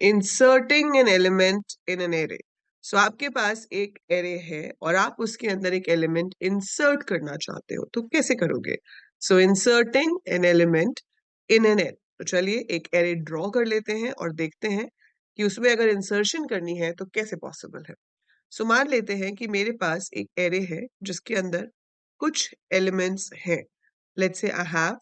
Inserting an element in an array. So आपके पास एक एरे है और आप उसके अंदर एक एलिमेंट इंसर्ट करना चाहते हो, तो कैसे करोगे? So inserting an element in an array. तो चलिए एक एरे ड्रॉ कर लेते हैं और देखते हैं कि उसमें अगर इंसर्शन करनी है तो कैसे पॉसिबल है। सो मान लेते हैं कि मेरे पास एक एरे है जिसके अंदर कुछ एलिमेंट्स हैं। Let's say I have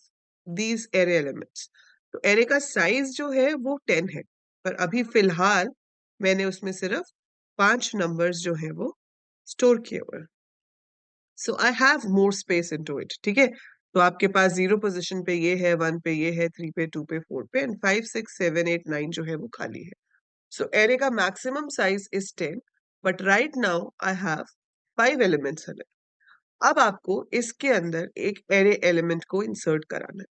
these array elements. तो एरे का साइज जो है वो 10 है, पर अभी फिलहाल मैंने उसमें सिर्फ 5 नंबर्स जो है वो स्टोर किए हुए हैं। So I have more space into it. ठीक है, तो आपके पास 0 पोजीशन पे ये है, 1 पे ये है, 3 पे, 2 पे, 4 पे एंड 5 6 7 8 9 जो है वो खाली है। So array का maximum size is 10, but right now I have 5 elements in it. अब आपको इसके अंदर एक array element को insert कराना है।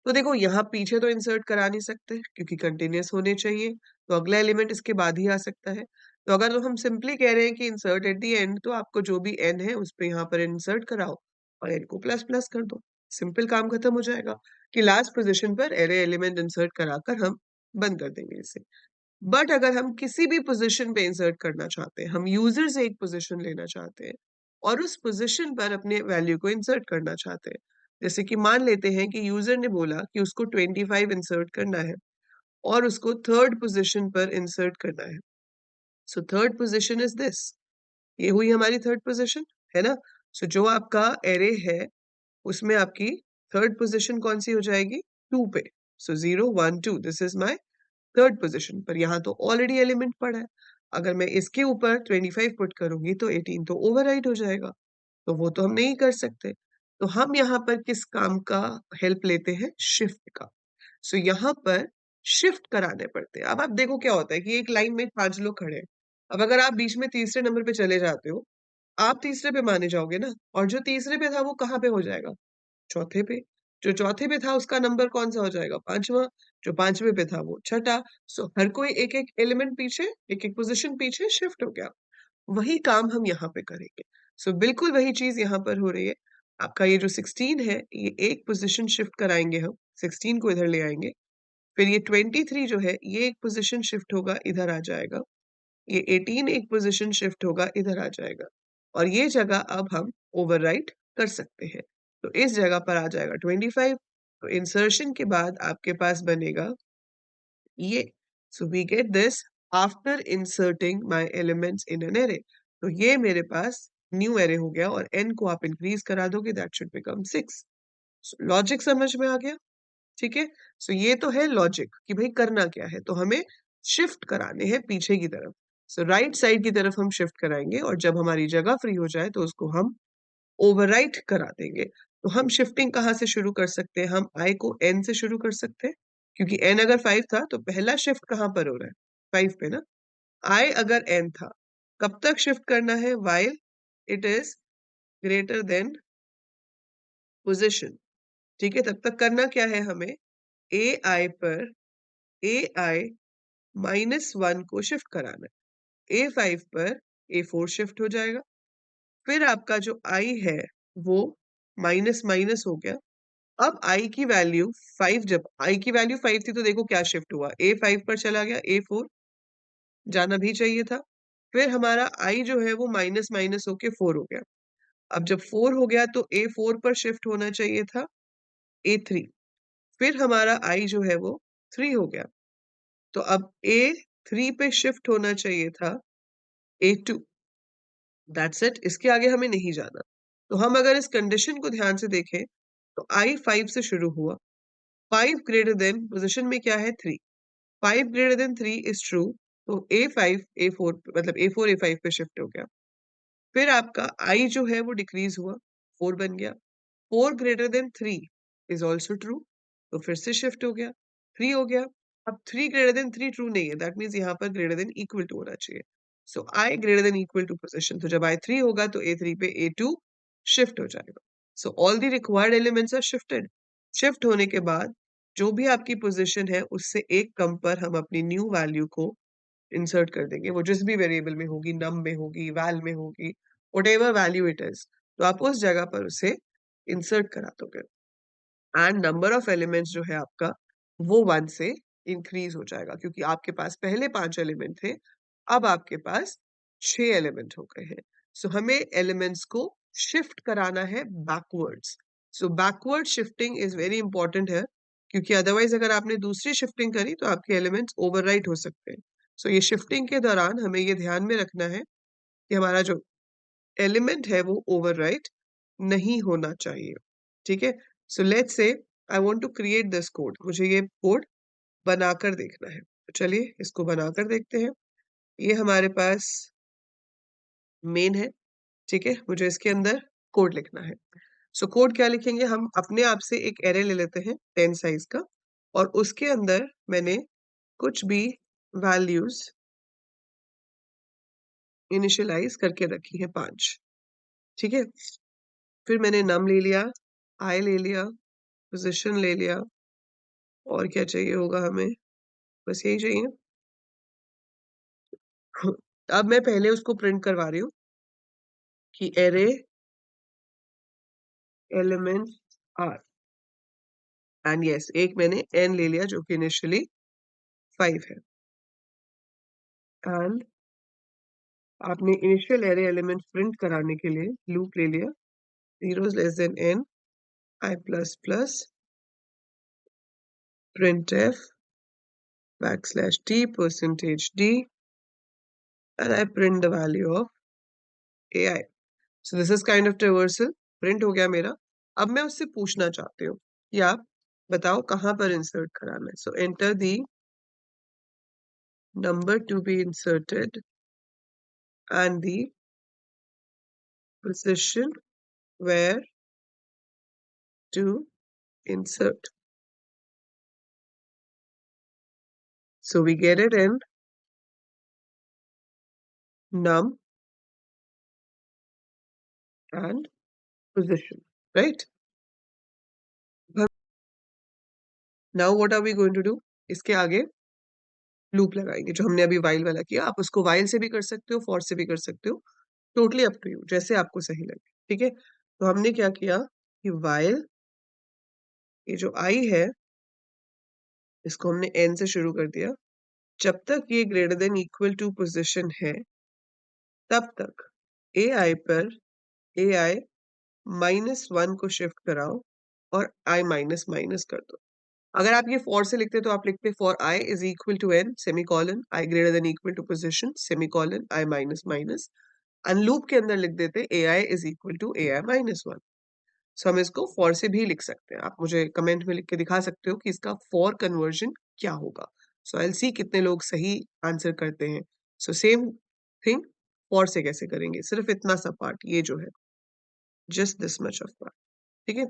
तो देखो यहाँ पीछे तो insert करा नहीं सकते क्योंकि continuous होने चाहिए, तो अगला element इसके बाद ही आ सकता है। तो अगर तो हम simply कह रहे हैं कि insert at the end, तो आपको जो भी n है उस पे यहाँ पर insert कराओ और n को प्लस प्लस कर दो। सिंपल काम खत्म हो जाएगा कि लास्ट पोजीशन पर array element insert कराकर हम बंद कर देंगे इसे। बट अगर हम किसी भी पोजीशन पे इंसर्ट करना चाहते हैं, हम यूजर से एक पोजीशन लेना चाहते हैं और उस पोजीशन पर अपने वैल्यू को इंसर्ट करना चाहते हैं, जैसे कि मान लेते हैं कि यूजर ने बोला कि उसको 25 इंसर्ट करना है और उसको थर्ड पोजीशन पर इंसर्ट करना है। So third position is this, ये हुई हमारी थर्ड पोजीशन, है ना? सो जो आपका एरे है उसमें आपकी थर्ड पोजीशन कौन सी हो जाएगी? 2 पे। सो 0 1 2, this is my third position. पर यहाँ तो ऑलरेडी एलिमेंट पड़ा है, अगर मैं इसके ऊपर 25 पुट करूंगी तो 18 तो ओवरराइट हो जाएगा, तो वो तो हम नहीं कर सकते। तो हम यहाँ पर किस काम का हेल्प लेते हैं? शिफ्ट का। सो यहाँ पर शिफ्ट कराने पड़ते हैं। अब आप देखो क्या होता है कि एक लाइन में 5 लोग खड़े हैं। अब अगर आप बीच में तीसरे नंबर पे चले जाते हो, आप तीसरे पे माने जाओगे ना, और जो तीसरे पे था वो कहाँ पे हो जाएगा? चौथे पे। जो चौथे पे था उसका नंबर कौन सा हो जाएगा? 5वां। जो 5वें पे था वो छठा। सो हर कोई एक एक एलिमेंट पीछे, एक एक पोजीशन पीछे शिफ्ट हो गया। वही काम हम यहाँ पे करेंगे। सो बिल्कुल वही चीज यहाँ पर हो रही है। आपका ये जो 16 है, ये एक पोजीशन शिफ्ट कराएंगे हम, 16 को इधर ले आएंगे। फिर ये 23 जो है ये एक पोजीशन शिफ्ट होगा, इधर आ जाएगा। ये 18 एक पोजीशन शिफ्ट होगा, इधर आ जाएगा। और ये जगह अब हम ओवरराइट कर सकते हैं, तो इस जगह पर आ जाएगा 25। तो इंसर्शन के बाद आपके पास बनेगा ये। So we get this after inserting my elements in an array. तो ये मेरे पास न्यू एरे हो गया और n को आप इंक्रीज करा दोगे, दैट शुड बिकम 6। लॉजिक समझ में आ गया? ठीक है। सो ये तो है लॉजिक कि भाई करना क्या है, तो हमें शिफ्ट कराने हैं पीछे की तरफ। सो राइट साइड की तरफ हम शिफ्ट कराएंगे और जब हमारी जगह फ्री हो जाए तो उसको हम ओवरराइट करा देंगे। तो हम शिफ्टिंग कहाँ से शुरू कर सकते हैं? हम i को n से शुरू कर सकते हैं, क्योंकि n अगर 5 था तो पहला शिफ्ट कहाँ पर हो रहा है? 5 पे ना। i अगर n था, कब तक शिफ्ट करना है? while it is greater than position। ठीक है, तब तक करना क्या है हमें? ai पर ai -1 को शिफ्ट कराना है। A5 पर A4 शिफ्ट हो जाएगा। फिर आपका जो I है वो माइनस माइनस हो गया। अब I की वैल्यू 5, जब I की वैल्यू 5 थी तो देखो क्या शिफ्ट हुआ, A5 पर चला गया, A4 जाना भी चाहिए था। फिर हमारा I जो है वो माइनस माइनस होके 4 हो गया। अब जब 4 हो गया तो A4 पर शिफ्ट होना चाहिए था A3। फिर हमारा I जो है वो 3 हो गया, तो अब A3 पे शिफ्ट होना चाहिए था A2। दैट्स इट, इसके आगे हमें नहीं जाना। तो हम अगर इस कंडीशन को ध्यान से देखें तो I 5 से शुरू हुआ, 5 ग्रेटर देन पोजीशन में क्या है? 3। 5 ग्रेटर देन 3 इज ट्रू, तो A5 A4 मतलब A4 A5 पे शिफ्ट हो गया। फिर आपका I जो है वो डिक्रीज हुआ, 4 बन गया। 4 greater than 3 is also true, तो फिर से शिफ्ट हो गया, 3 हो गया। अब 3 ग्रेटर देन 3 ट्रू नहीं है, दैट मीन्स यहाँ पर ग्रेटर देन इक्वल टू होना चाहिए। So I greater than equal to position, तो जब आई 3 होगा तो A3 पे A2 शिफ्ट हो जाएगा। So all the required elements are shifted. Shift होने के बाद जो भी आपकी पोजीशन है उससे एक कम पर हम अपनी न्यू वैल्यू को इंसर्ट कर देंगे, वो जिस भी वेरिएबल में होगी, नम में होगी, वैल में होगी, व्हाटएवर वैल्यू इट इज, तो आप उस जगह पर उसे इंसर्ट करा दोगे एंड नंबर ऑफ एलिमेंट्स जो है आपका वो 1 से इंक्रीज हो जाएगा, क्योंकि आपके पास पहले 5 एलिमेंट थे, अब आपके पास 6 एलिमेंट हो गए हैं। सो हमें एलिमेंट्स को शिफ्ट कराना है backwards. So backward shifting is very important है, क्योंकि अदरवाइज अगर आपने दूसरी शिफ्टिंग करी तो आपके एलिमेंट्स ओवरराइट हो सकते हैं। सो ये शिफ्टिंग के दौरान हमें ये ध्यान में रखना है कि हमारा जो एलिमेंट है वो ओवरराइट नहीं होना चाहिए। ठीक है, so let's say I want to create this code, मुझे ये कोड बनाकर देखना है। तो चलिए इसको बनाकर देखते हैं। ये हमारे पास मेन है, ठीक है, मुझे इसके अंदर कोड लिखना है। सो कोड क्या लिखेंगे, हम अपने आप से एक एरे ले लेते हैं 10 साइज का, और उसके अंदर मैंने कुछ भी वैल्यूज इनिशियलाइज करके रखी है 5। ठीक है, फिर मैंने नम ले लिया, आई ले लिया, पोजीशन ले लिया, और क्या चाहिए होगा हमें, बस यही चाहिए। अब मैं पहले उसको प्रिंट करवा रही हूँ कि array element are, and yes एक मैंने एन ले लिया जो कि इनिशियली 5 है, एंड आपने इनिशियल एरे एलिमेंट प्रिंट कराने के लिए लूप ले लिया, zeros less than n, i plus plus printf \t percentage d, and I print the value of ai. So this is kind of traversal, print हो गया मेरा। अब मैं उससे पूछना चाहती हूँ कि आप बताओ कहाँ पर इंसर्ट कराना है। सो enter the number to be inserted and the position where to insert. So we get it in num and position, right? Now what are we going to do? इसके आगे लूप लगाएंगे जो हमने अभी वाइल वाला किया। आप उसको वाइल से भी कर सकते हो, फॉर से भी कर सकते हो, टोटली अप टू यू, जैसे आपको सही लगे। ठीक है, तो हमने क्या किया कि वाइल ये जो आई है इसको हमने एन से शुरू कर दिया, जब तक ये greater than equal to position है तब तक ए आई पर ए आई -1 को शिफ्ट कराओ और आई माइनस माइनस कर दो। अगर आप ये फॉर से लिखते तो आप लिखते for I is equal to N semicolon I greater than equal to position semicolon I minus minus, अनलूप के अंदर लिख देते A I is equal to A I -1। So हम इसको फॉर से भी लिख सकते हैं। आप मुझे कमेंट में लिख के दिखा सकते हो कि इसका फॉर कन्वर्जन क्या होगा। सो आई विल सी कितने लोग सही आंसर करते हैं। सो सेम थिंग फॉर से कैसे करेंगे, सिर्फ इतना सा पार्ट ये जो है, just this much of part. ठीक है,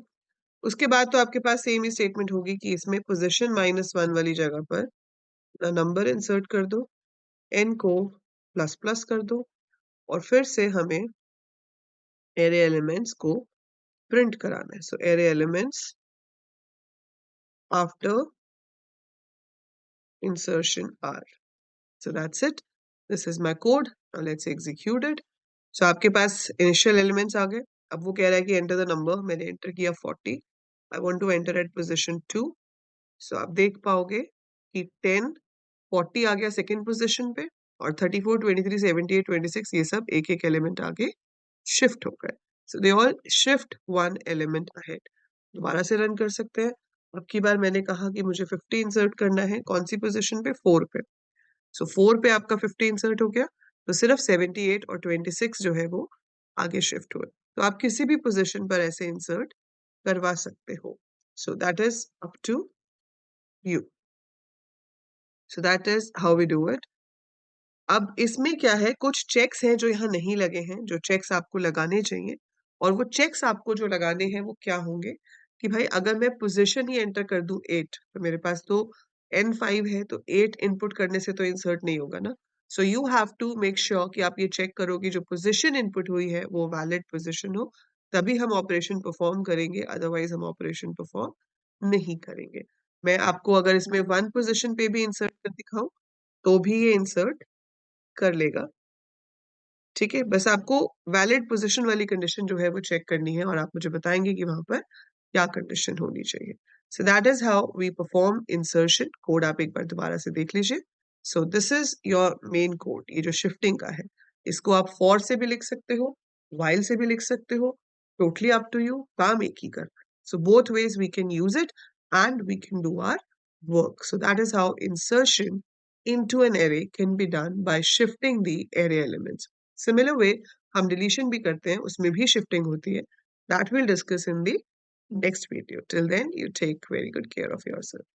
उसके बाद तो आपके पास सेम ही स्टेटमेंट होगी कि इसमें पोजीशन -1 वाली जगह पर नंबर इंसर्ट कर दो, एन को प्लस प्लस कर दो, और फिर से हमें एरे एलिमेंट्स को प्रिंट कराना है। So array elements after insertion R. So that's it. This is my code. Now let's execute it. So आपके पास initial elements आ गए। अब वो कह रहा है कि enter the number, मैंने enter किया 40। I want to enter at position 2. So आप देख पाओगे कि 10 40 आ गया सेकेंड पोजीशन पे, और 34 23 78 26 ये सब एक एक एलिमेंट आगे शिफ्ट हो गए। So they all shift 1 element ahead. दोबारा से रन कर सकते हैं। अब की बार मैंने कहा कि मुझे 50 इंसर्ट करना है, कौन सी पोजीशन पे, 4 पे। सो 4 पे आपका 50 इंसर्ट हो गया, तो सिर्फ 78 और 26 जो है वो आगे शिफ्ट हुए। तो आप किसी भी पोजीशन पर ऐसे इंसर्ट करवा सकते हो। So that is up to you. So that is how we do it. अब इसमें क्या है, कुछ चेक्स हैं जो यहाँ नहीं लगे हैं, जो चेक्स आपको लगाने चाहिए। और वो चेक्स आपको जो लगाने हैं वो क्या होंगे कि भाई अगर मैं पोजीशन ही एंटर कर दूं 8, तो मेरे पास तो n5 है, तो 8 इनपुट करने से तो इंसर्ट नहीं होगा ना। So you have to make sure कि आप ये चेक करो कि जो पोजीशन इनपुट हुई है वो वैलिड पोजीशन हो, तभी हम ऑपरेशन परफॉर्म करेंगे, अदरवाइज हम ऑपरेशन परफॉर्म नहीं करेंगे। मैं आपको अगर इसमें 1 पोजीशन पे भी इंसर्ट कर दिखाऊं तो भी ये इंसर्ट कर लेगा। ठीक है, बस आपको वैलिड पोजीशन वाली कंडीशन जो है वो चेक करनी है, और आप मुझे बताएंगे कि वहां पर क्या कंडीशन होनी चाहिए। So that is how we perform insertion. Code आप एक बार दोबारा से देख लीजिए. So this is your main code. ये जो shifting का है, इसको आप for से भी लिख सकते हो, while से भी लिख सकते हो. Totally up to you. काम एक ही करना है. So both ways we can use it and we can do our work. So that is how insertion into an array can be done by shifting the array elements. Similar way हम deletion भी करते हैं, उसमें भी shifting होती है. That we'll discuss in the next video. Till then, you take very good care of yourself.